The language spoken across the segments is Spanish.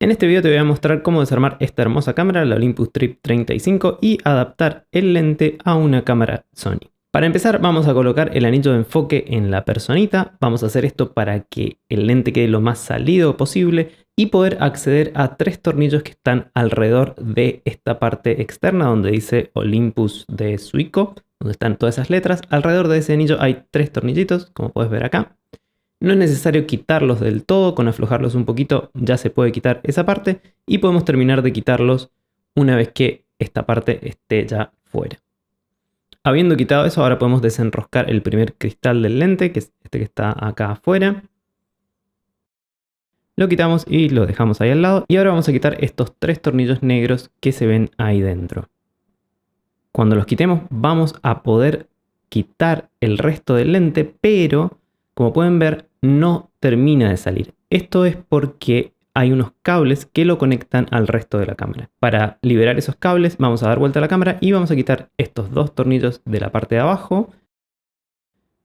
En este video te voy a mostrar cómo desarmar esta hermosa cámara, la Olympus Trip 35, y adaptar el lente a una cámara Sony. Para empezar vamos a colocar el anillo de enfoque en la personita. Vamos a hacer esto para que el lente quede lo más salido posible y poder acceder a 3 tornillos que están alrededor de esta parte externa donde dice Olympus de Suico, donde están todas esas letras. Alrededor de ese anillo hay 3 tornillitos, como puedes ver acá. No es necesario quitarlos del todo, con aflojarlos un poquito ya se puede quitar esa parte y podemos terminar de quitarlos una vez que esta parte esté ya fuera. Habiendo quitado eso, ahora podemos desenroscar el primer cristal del lente, que es este que está acá afuera. Lo quitamos y lo dejamos ahí al lado. Y ahora vamos a quitar estos 3 tornillos negros que se ven ahí dentro. Cuando los quitemos vamos a poder quitar el resto del lente, pero como pueden ver no termina de salir. Esto es porque hay unos cables que lo conectan al resto de la cámara. Para liberar esos cables vamos a dar vuelta a la cámara y vamos a quitar estos 2 tornillos de la parte de abajo.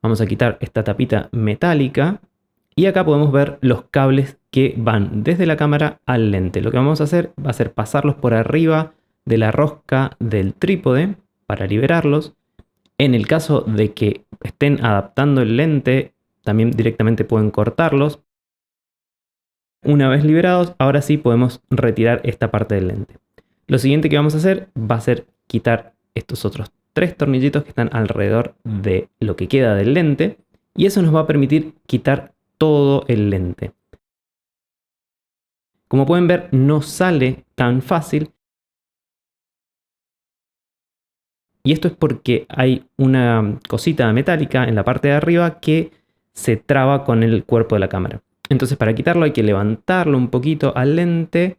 Vamos a quitar esta tapita metálica y acá podemos ver los cables que van desde la cámara al lente. Lo que vamos a hacer va a ser pasarlos por arriba de la rosca del trípode para liberarlos. En el caso de que estén adaptando el lente, también directamente pueden cortarlos. Una vez liberados, ahora sí podemos retirar esta parte del lente. Lo siguiente que vamos a hacer va a ser quitar estos otros 3 tornillitos que están alrededor de lo que queda del lente. Y eso nos va a permitir quitar todo el lente. Como pueden ver, no sale tan fácil. Y esto es porque hay una cosita metálica en la parte de arriba que se traba con el cuerpo de la cámara. Entonces para quitarlo hay que levantarlo un poquito al lente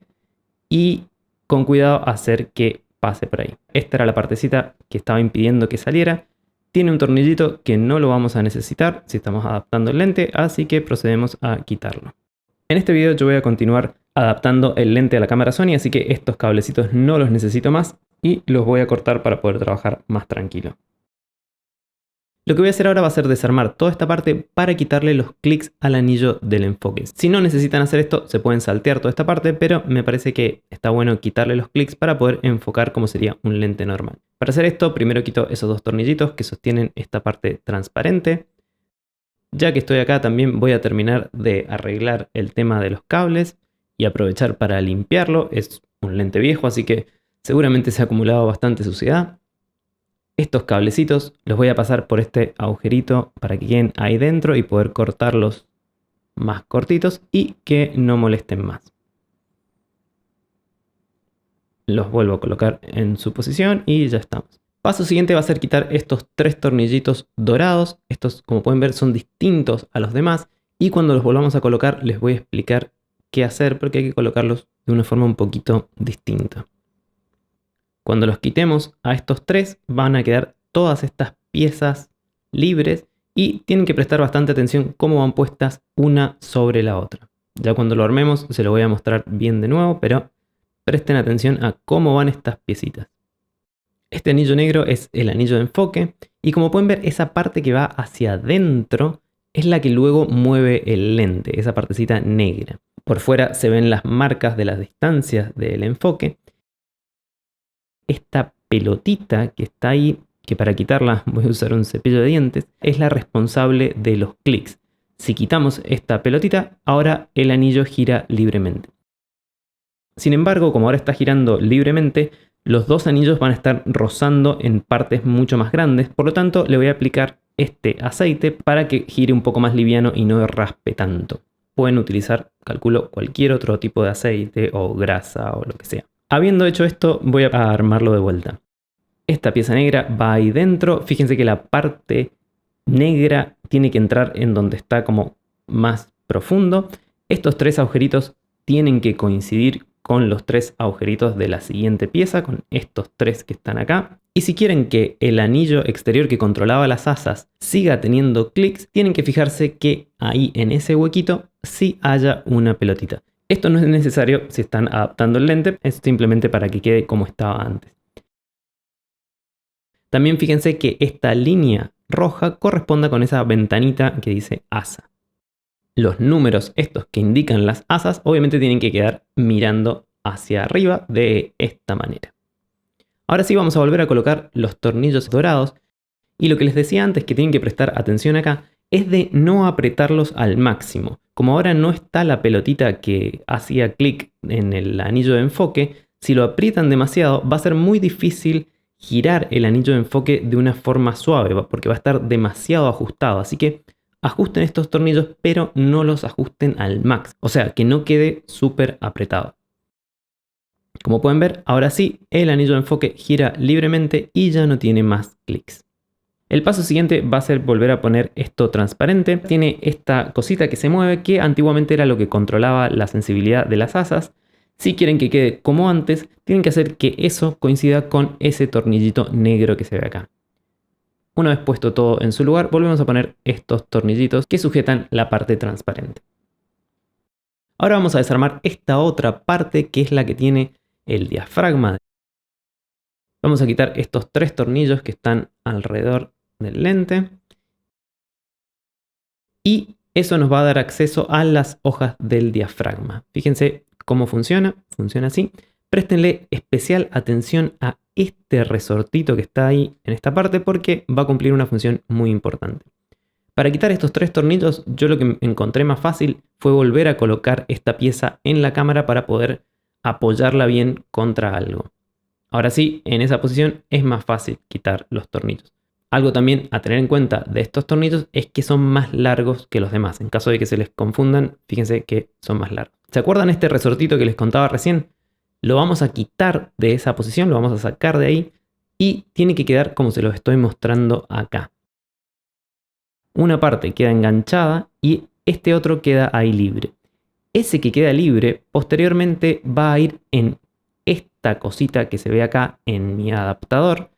y con cuidado hacer que pase por ahí. Esta era la partecita que estaba impidiendo que saliera. Tiene un tornillito que no lo vamos a necesitar si estamos adaptando el lente, así que procedemos a quitarlo. En este video yo voy a continuar adaptando el lente a la cámara Sony, así que estos cablecitos no los necesito más y los voy a cortar para poder trabajar más tranquilo. Lo que voy a hacer ahora va a ser desarmar toda esta parte para quitarle los clics al anillo del enfoque. Si no necesitan hacer esto, se pueden saltear toda esta parte, pero me parece que está bueno quitarle los clics para poder enfocar como sería un lente normal. Para hacer esto, primero quito esos 2 tornillitos que sostienen esta parte transparente. Ya que estoy acá, también voy a terminar de arreglar el tema de los cables y aprovechar para limpiarlo. Es un lente viejo, así que seguramente se ha acumulado bastante suciedad. Estos cablecitos los voy a pasar por este agujerito para que queden ahí dentro y poder cortarlos más cortitos y que no molesten más. Los vuelvo a colocar en su posición y ya estamos. Paso siguiente va a ser quitar estos 3 tornillitos dorados. Estos, como pueden ver, son distintos a los demás y cuando los volvamos a colocar les voy a explicar qué hacer porque hay que colocarlos de una forma un poquito distinta. Cuando los quitemos a estos 3 van a quedar todas estas piezas libres y tienen que prestar bastante atención cómo van puestas una sobre la otra. Ya cuando lo armemos se lo voy a mostrar bien de nuevo, pero presten atención a cómo van estas piecitas. Este anillo negro es el anillo de enfoque y como pueden ver esa parte que va hacia adentro es la que luego mueve el lente, esa partecita negra. Por fuera se ven las marcas de las distancias del enfoque. Esta pelotita que está ahí, que para quitarla voy a usar un cepillo de dientes, es la responsable de los clics. Si quitamos esta pelotita, ahora el anillo gira libremente. Sin embargo, como ahora está girando libremente, los 2 anillos van a estar rozando en partes mucho más grandes. Por lo tanto, le voy a aplicar este aceite para que gire un poco más liviano y no raspe tanto. Pueden utilizar, calculo, cualquier otro tipo de aceite o grasa o lo que sea. Habiendo hecho esto, voy a armarlo de vuelta. Esta pieza negra va ahí dentro. Fíjense que la parte negra tiene que entrar en donde está como más profundo. Estos 3 agujeritos tienen que coincidir con los 3 agujeritos de la siguiente pieza, con estos 3 que están acá. Y si quieren que el anillo exterior que controlaba las asas siga teniendo clics, tienen que fijarse que ahí en ese huequito sí haya una pelotita. Esto no es necesario si están adaptando el lente, es simplemente para que quede como estaba antes. También fíjense que esta línea roja corresponda con esa ventanita que dice asa. los números estos que indican las asas obviamente tienen que quedar mirando hacia arriba de esta manera. Ahora sí vamos a volver a colocar los tornillos dorados y lo que les decía antes que tienen que prestar atención acá es de no apretarlos al máximo. Como ahora no está la pelotita que hacía clic en el anillo de enfoque, si lo aprietan demasiado va a ser muy difícil girar el anillo de enfoque de una forma suave porque va a estar demasiado ajustado. Así que ajusten estos tornillos, pero no los ajusten al max. O sea, que no quede súper apretado. Como pueden ver, ahora sí, el anillo de enfoque gira libremente y ya no tiene más clics. El paso siguiente va a ser volver a poner esto transparente. Tiene esta cosita que se mueve que antiguamente era lo que controlaba la sensibilidad de las asas. Si quieren que quede como antes, tienen que hacer que eso coincida con ese tornillito negro que se ve acá. Una vez puesto todo en su lugar, volvemos a poner estos tornillitos que sujetan la parte transparente. Ahora vamos a desarmar esta otra parte que es la que tiene el diafragma. Vamos a quitar estos 3 tornillos que están alrededor del lente. Y eso nos va a dar acceso a las hojas del diafragma. Fíjense cómo funciona. Funciona así. Préstenle especial atención a este resortito que está ahí en esta parte porque va a cumplir una función muy importante. Para quitar estos 3 tornillos, yo lo que encontré más fácil fue volver a colocar esta pieza en la cámara para poder apoyarla bien contra algo. Ahora sí, en esa posición es más fácil quitar los tornillos. Algo también a tener en cuenta de estos tornillos es que son más largos que los demás. En caso de que se les confundan, fíjense que son más largos. ¿Se acuerdan este resortito que les contaba recién? Lo vamos a quitar de esa posición, lo vamos a sacar de ahí y tiene que quedar como se los estoy mostrando acá. Una parte queda enganchada y este otro queda ahí libre. Ese que queda libre posteriormente va a ir en esta cosita que se ve acá en mi adaptador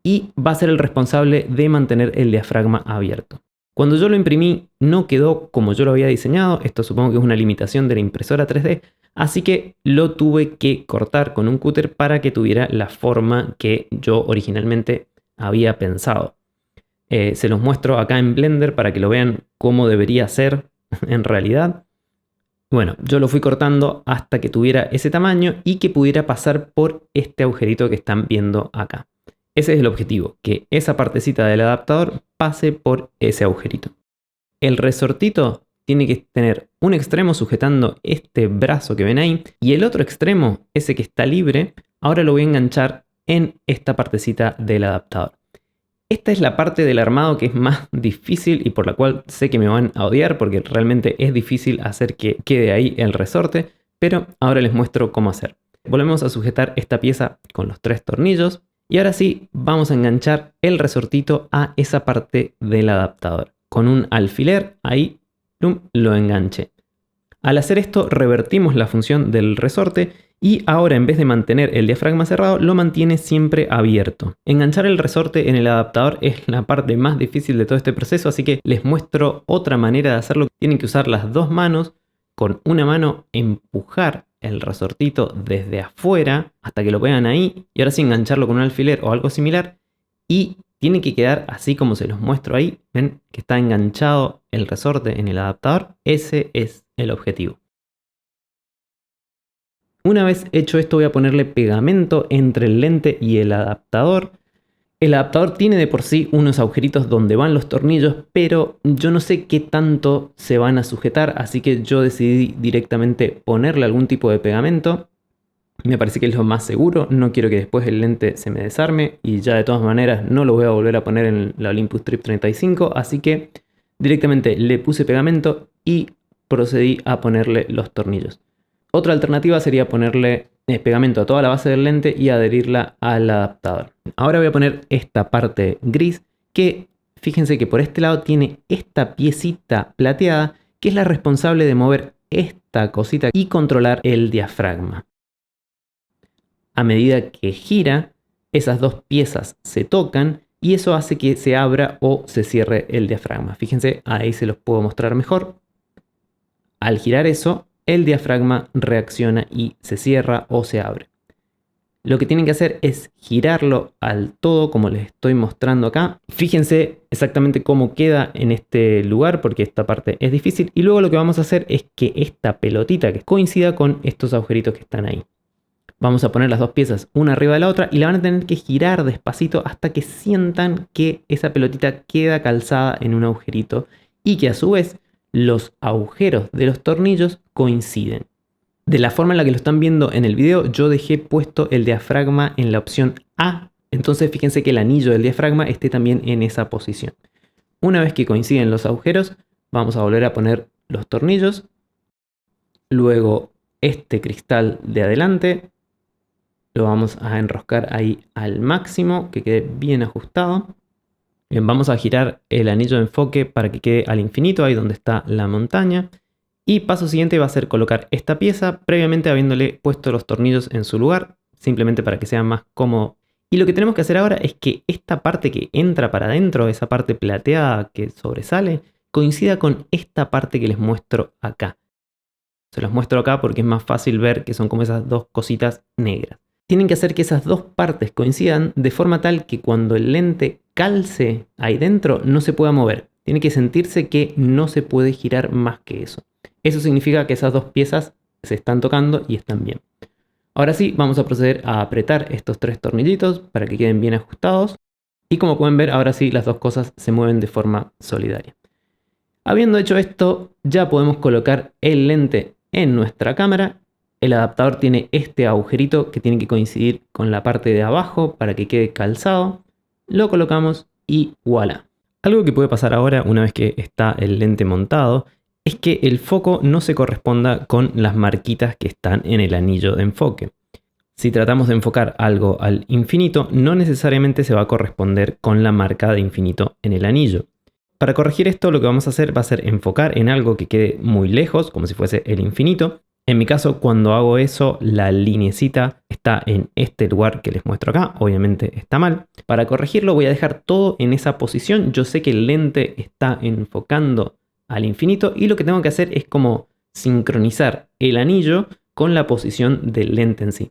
y va a ser el responsable de mantener el diafragma abierto. Cuando yo lo imprimí no quedó como yo lo había diseñado, esto supongo que es una limitación de la impresora 3D, así que lo tuve que cortar con un cúter para que tuviera la forma que yo originalmente había pensado. Se los muestro acá en Blender para que lo vean cómo debería ser en realidad. Bueno, yo lo fui cortando hasta que tuviera ese tamaño y que pudiera pasar por este agujerito que están viendo acá. Ese es el objetivo, que esa partecita del adaptador pase por ese agujerito. El resortito tiene que tener un extremo sujetando este brazo que ven ahí y el otro extremo, ese que está libre, ahora lo voy a enganchar en esta partecita del adaptador. Esta es la parte del armado que es más difícil y por la cual sé que me van a odiar porque realmente es difícil hacer que quede ahí el resorte, pero ahora les muestro cómo hacer. Volvemos a sujetar esta pieza con los 3 tornillos y ahora sí vamos a enganchar el resortito a esa parte del adaptador. Con un alfiler ahí lo enganché. Al hacer esto revertimos la función del resorte y ahora en vez de mantener el diafragma cerrado lo mantiene siempre abierto. Enganchar el resorte en el adaptador es la parte más difícil de todo este proceso, así que les muestro otra manera de hacerlo. Tienen que usar las 2 manos, con una mano empujar el resortito desde afuera hasta que lo vean ahí y ahora sí engancharlo con un alfiler o algo similar y tiene que quedar así como se los muestro ahí. Ven que está enganchado el resorte en el adaptador. Ese es el objetivo. Una vez hecho esto voy a ponerle pegamento entre el lente y el adaptador. El adaptador tiene de por sí unos agujeritos donde van los tornillos, pero yo no sé qué tanto se van a sujetar, así que yo decidí directamente ponerle algún tipo de pegamento. Me parece que es lo más seguro, no quiero que después el lente se me desarme y ya de todas maneras no lo voy a volver a poner en la Olympus Trip 35, así que directamente le puse pegamento y procedí a ponerle los tornillos. Otra alternativa sería ponerle pegamento a toda la base del lente y adherirla al adaptador. Ahora voy a poner esta parte gris que fíjense que por este lado tiene esta piecita plateada que es la responsable de mover esta cosita y controlar el diafragma. A medida que gira, esas 2 piezas se tocan y eso hace que se abra o se cierre el diafragma. Fíjense, ahí se los puedo mostrar mejor. Al girar eso, el diafragma reacciona y se cierra o se abre. Lo que tienen que hacer es girarlo al todo como les estoy mostrando acá. Fíjense exactamente cómo queda en este lugar porque esta parte es difícil. Y luego lo que vamos a hacer es que esta pelotita que coincida con estos agujeritos que están ahí. Vamos a poner las dos piezas una arriba de la otra y la van a tener que girar despacito hasta que sientan que esa pelotita queda calzada en un agujerito y que a su vez los agujeros de los tornillos coinciden. De la forma en la que lo están viendo en el video, yo dejé puesto el diafragma en la opción A. Entonces fíjense que el anillo del diafragma esté también en esa posición. Una vez que coinciden los agujeros, vamos a volver a poner los tornillos. Luego este cristal de adelante lo vamos a enroscar ahí al máximo, que quede bien ajustado. Bien, vamos a girar el anillo de enfoque para que quede al infinito, ahí donde está la montaña. Y paso siguiente va a ser colocar esta pieza, previamente habiéndole puesto los tornillos en su lugar, simplemente para que sea más cómodo. Y lo que tenemos que hacer ahora es que esta parte que entra para adentro, esa parte plateada que sobresale, coincida con esta parte que les muestro acá. Se los muestro acá porque es más fácil ver que son como esas dos cositas negras. Tienen que hacer que esas dos partes coincidan de forma tal que cuando el lente calce ahí dentro no se pueda mover. Tiene que sentirse que no se puede girar más que eso. Eso significa que esas dos piezas se están tocando y están bien. Ahora sí, vamos a proceder a apretar estos tres tornillitos para que queden bien ajustados. Y como pueden ver, ahora sí las dos cosas se mueven de forma solidaria. Habiendo hecho esto, ya podemos colocar el lente en nuestra cámara. El adaptador tiene este agujerito que tiene que coincidir con la parte de abajo para que quede calzado. Lo colocamos y voilà. Algo que puede pasar ahora, una vez que está el lente montado, es que el foco no se corresponda con las marquitas que están en el anillo de enfoque. Si tratamos de enfocar algo al infinito, no necesariamente se va a corresponder con la marca de infinito en el anillo. Para corregir esto, lo que vamos a hacer va a ser enfocar en algo que quede muy lejos, como si fuese el infinito. En mi caso, cuando hago eso, la linecita está en este lugar que les muestro acá. Obviamente está mal. Para corregirlo voy a dejar todo en esa posición. Yo sé que el lente está enfocando al infinito y lo que tengo que hacer es como sincronizar el anillo con la posición del lente en sí.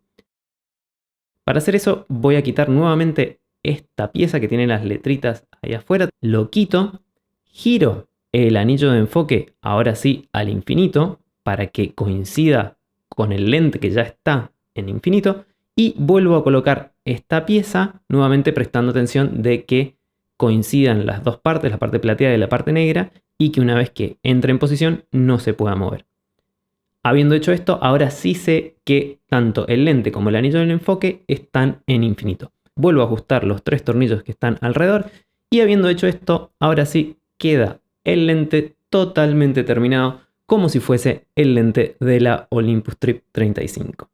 Para hacer eso voy a quitar nuevamente esta pieza que tiene las letritas ahí afuera. Lo quito, giro el anillo de enfoque ahora sí al infinito para que coincida con el lente que ya está en infinito y vuelvo a colocar esta pieza nuevamente prestando atención de que coincidan las dos partes, la parte plateada y la parte negra, y que una vez que entre en posición no se pueda mover. Habiendo hecho esto, ahora sí sé que tanto el lente como el anillo del enfoque están en infinito. Vuelvo a ajustar los tres tornillos que están alrededor y habiendo hecho esto, ahora sí queda el lente totalmente terminado como si fuese el lente de la Olympus Trip 35.